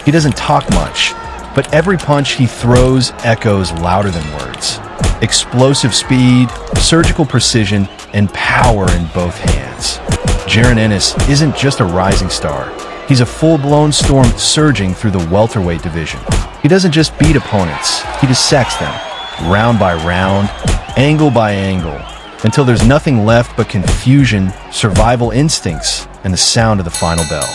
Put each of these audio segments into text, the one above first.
He doesn't talk much, but every punch he throws echoes louder than words. Explosive speed, surgical precision, and power in both hands. Jaron Ennis isn't just a rising star. He's a full-blown storm surging through the welterweight division. He doesn't just beat opponents, he dissects them, round by round, angle by angle, until there's nothing left but confusion, survival instincts, and the sound of the final bell.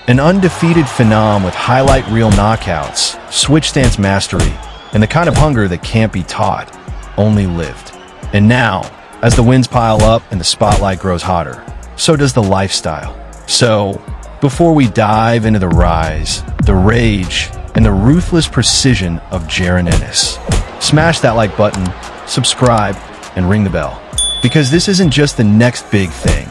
An undefeated phenom with highlight reel knockouts, switch stance mastery, and the kind of hunger that can't be taught, only lived. And now, as the wins pile up and the spotlight grows hotter, so does the lifestyle. So, before we dive into the rise, the rage, and the ruthless precision of Jaron Ennis, smash that like button, subscribe, and ring the bell. Because this isn't just the next big thing.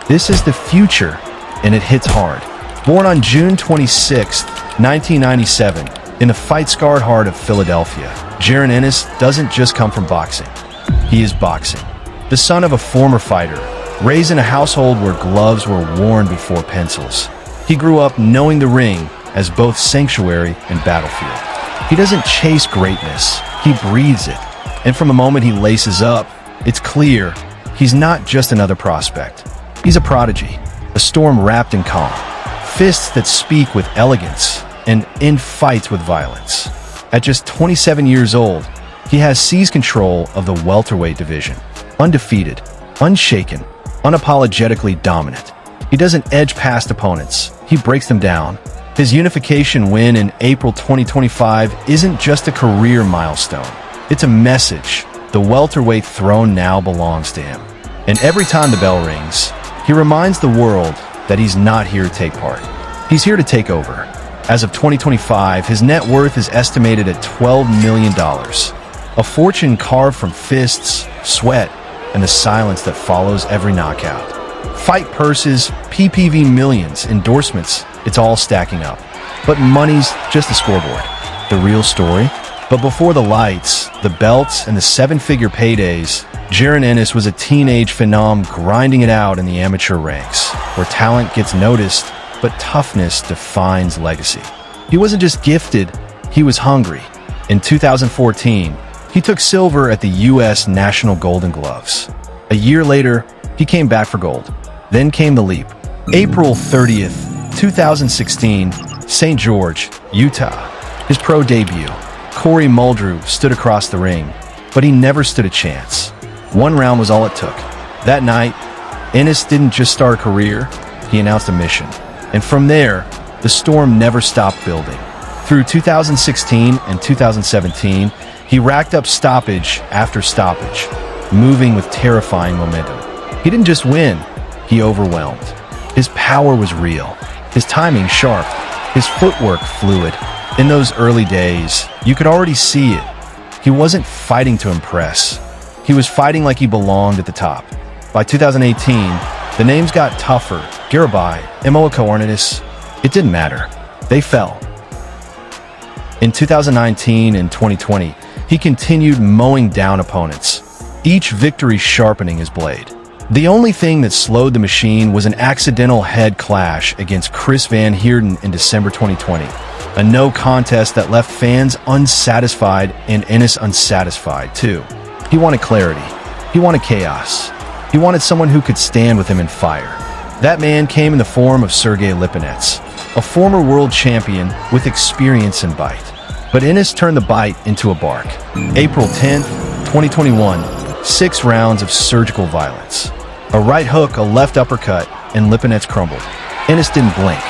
This is the future, and it hits hard. Born on June 26, 1997, in the fight-scarred heart of Philadelphia, Jaron Ennis doesn't just come from boxing. He is boxing. The son of a former fighter, raised in a household where gloves were worn before pencils. He grew up knowing the ring as both sanctuary and battlefield. He doesn't chase greatness, he breathes it. And from the moment he laces up, it's clear he's not just another prospect. He's a prodigy, a storm wrapped in calm, fists that speak with elegance, and in fights with violence. At just 27 years old, he has seized control of the welterweight division. Undefeated, unshaken, unapologetically dominant. He doesn't edge past opponents, he breaks them down. His unification win in April 2025 isn't just a career milestone. It's a message. The welterweight throne now belongs to him. And every time the bell rings, he reminds the world that he's not here to take part. He's here to take over. As of 2025, his net worth is estimated at $12 million. A fortune carved from fists, sweat, and the silence that follows every knockout. Fight purses, PPV millions, endorsements, it's all stacking up. But money's just a scoreboard. The real story? But before the lights, the belts, and the seven-figure paydays, Jaron Ennis was a teenage phenom grinding it out in the amateur ranks, where talent gets noticed, but toughness defines legacy. He wasn't just gifted, he was hungry. In 2014, he took silver at the U.S. National Golden Gloves. A year later, he came back for gold. Then came the leap. April 30th, 2016, St. George, Utah. His pro debut. Corey Muldrew stood across the ring, but he never stood a chance. One round was all it took. That night, Ennis didn't just start a career, he announced a mission. And from there, the storm never stopped building. Through 2016 and 2017, he racked up stoppage after stoppage, moving with terrifying momentum. He didn't just win, he overwhelmed. His power was real, his timing sharp, his footwork fluid. In those early days, you could already see it. He wasn't fighting to impress. He was fighting like he belonged at the top. By 2018, the names got tougher. Girabai, Imola-Koarnanis, it didn't matter. They fell. In 2019 and 2020, he continued mowing down opponents, each victory sharpening his blade. The only thing that slowed the machine was an accidental head clash against Chris Van Heerden in December 2020. A no contest that left fans unsatisfied and Ennis unsatisfied too. He wanted clarity. He wanted chaos. He wanted someone who could stand with him in fire. That man came in the form of Sergey Lipinets, a former world champion with experience in bite. But Ennis turned the bite into a bark. April 10th, 2021, 6 rounds of surgical violence. A right hook, a left uppercut, and Lipinets crumbled. Ennis didn't blink.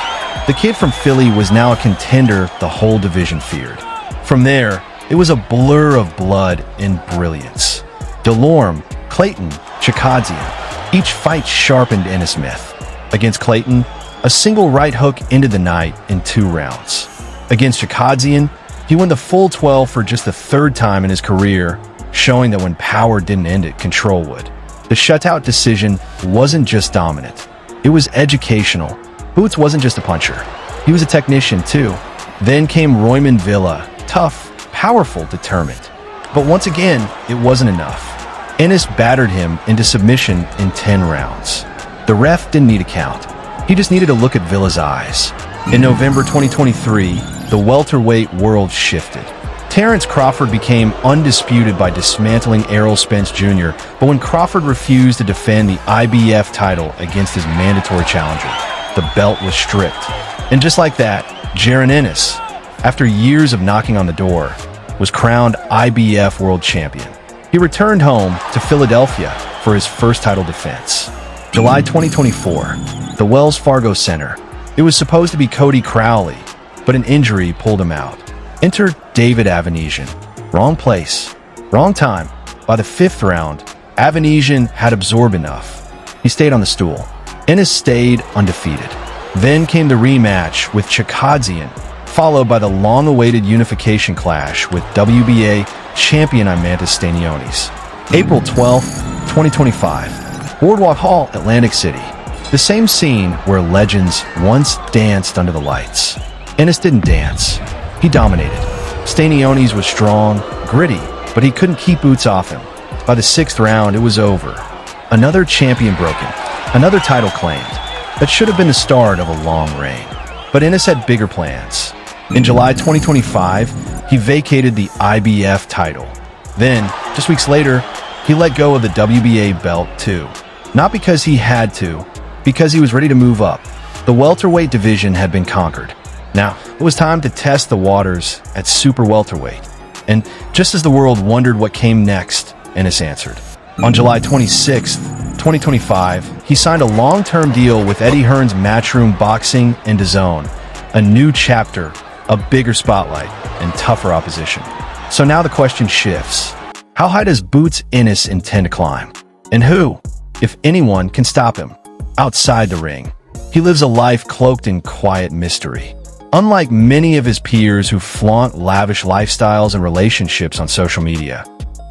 The kid from Philly was now a contender the whole division feared. From there, it was a blur of blood and brilliance. Delorme, Clayton, Chikadzian, each fight sharpened Ennis' myth. Against Clayton, a single right hook ended the night in 2 rounds. Against Chikadzian, he won the full 12 for just the 3rd time in his career, showing that when power didn't end it, control would. The shutout decision wasn't just dominant. It was educational. Boots wasn't just a puncher. He was a technician, too. Then came Royman Villa, tough, powerful, determined. But once again, it wasn't enough. Ennis battered him into submission in 10 rounds. The ref didn't need a count. He just needed to look at Villa's eyes. In November 2023, the welterweight world shifted. Terence Crawford became undisputed by dismantling Errol Spence Jr., but when Crawford refused to defend the IBF title against his mandatory challenger, the belt was stripped. And just like that, Jaron Ennis, after years of knocking on the door, was crowned IBF world champion. He returned home to Philadelphia for his first title defense. July 2024, the Wells Fargo Center. It was supposed to be Cody Crowley, but an injury pulled him out. Enter David Avanesian. Wrong place, wrong time. By the 5th round, Avanesian had absorbed enough. He stayed on the stool. Ennis stayed undefeated. Then came the rematch with Chikadzean, followed by the long-awaited unification clash with WBA champion Imantas Stanionis. April 12, 2025, Boardwalk Hall, Atlantic City. The same scene where legends once danced under the lights. Ennis didn't dance. He dominated. Stanionis was strong, gritty, but he couldn't keep boots off him. By the 6th round, it was over. Another champion broken. Another title claimed. That should have been the start of a long reign. But Ennis had bigger plans. In July 2025, he vacated the IBF title. Then, just weeks later, he let go of the WBA belt too. Not because he had to, because he was ready to move up. The welterweight division had been conquered. Now, it was time to test the waters at super welterweight. And just as the world wondered what came next, Ennis answered. On July 26, 2025, he signed a long-term deal with Eddie Hearn's Matchroom Boxing and DAZN, a new chapter, a bigger spotlight, and tougher opposition. So now the question shifts. How high does Boots Ennis intend to climb? And who, if anyone, can stop him? Outside the ring, he lives a life cloaked in quiet mystery. Unlike many of his peers who flaunt lavish lifestyles and relationships on social media,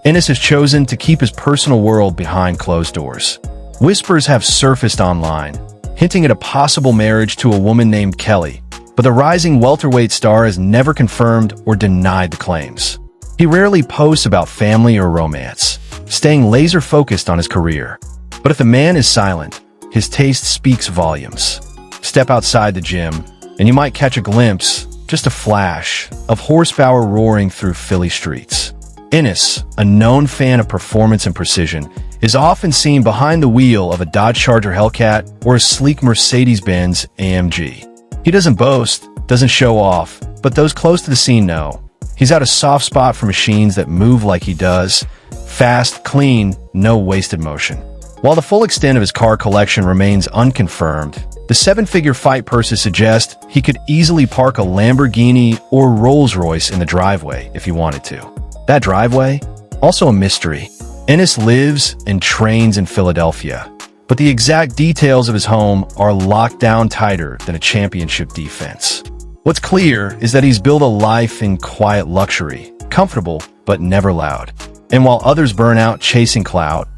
Ennis has chosen to keep his personal world behind closed doors. Whispers have surfaced online, hinting at a possible marriage to a woman named Kelly, but the rising welterweight star has never confirmed or denied the claims. He rarely posts about family or romance, staying laser-focused on his career. But if the man is silent, his taste speaks volumes. Step outside the gym, and you might catch a glimpse, just a flash, of horsepower roaring through Philly streets. Ennis, a known fan of performance and precision, is often seen behind the wheel of a Dodge Charger Hellcat or a sleek Mercedes-Benz AMG. He doesn't boast, doesn't show off, but those close to the scene know. He's got a soft spot for machines that move like he does. Fast, clean, no wasted motion. While the full extent of his car collection remains unconfirmed, the 7-figure fight purses suggest he could easily park a Lamborghini or Rolls-Royce in the driveway if he wanted to. That driveway? Also a mystery. Ennis lives and trains in Philadelphia, but the exact details of his home are locked down tighter than a championship defense. What's clear is that he's built a life in quiet luxury, comfortable but never loud. And while others burn out chasing clout,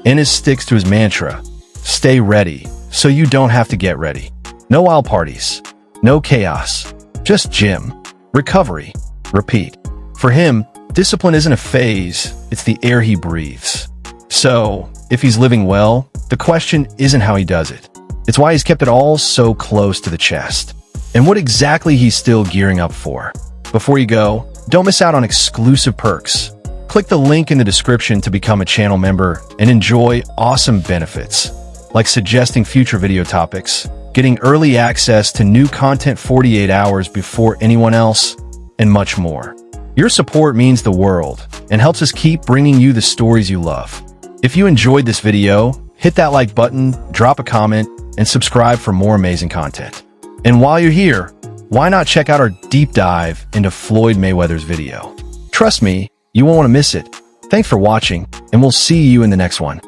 Ennis sticks to his mantra, stay ready, so you don't have to get ready. No wild parties, no chaos, just gym, recovery, repeat. For him, discipline isn't a phase, it's the air he breathes. So, if he's living well, the question isn't how he does it. It's why he's kept it all so close to the chest. And what exactly he's still gearing up for. Before you go, don't miss out on exclusive perks. Click the link in the description to become a channel member and enjoy awesome benefits, like suggesting future video topics, getting early access to new content 48 hours before anyone else, and much more. Your support means the world and helps us keep bringing you the stories you love. If you enjoyed this video, hit that like button, drop a comment, and subscribe for more amazing content. And while you're here, why not check out our deep dive into Floyd Mayweather's video? Trust me, you won't want to miss it. Thanks for watching, and we'll see you in the next one.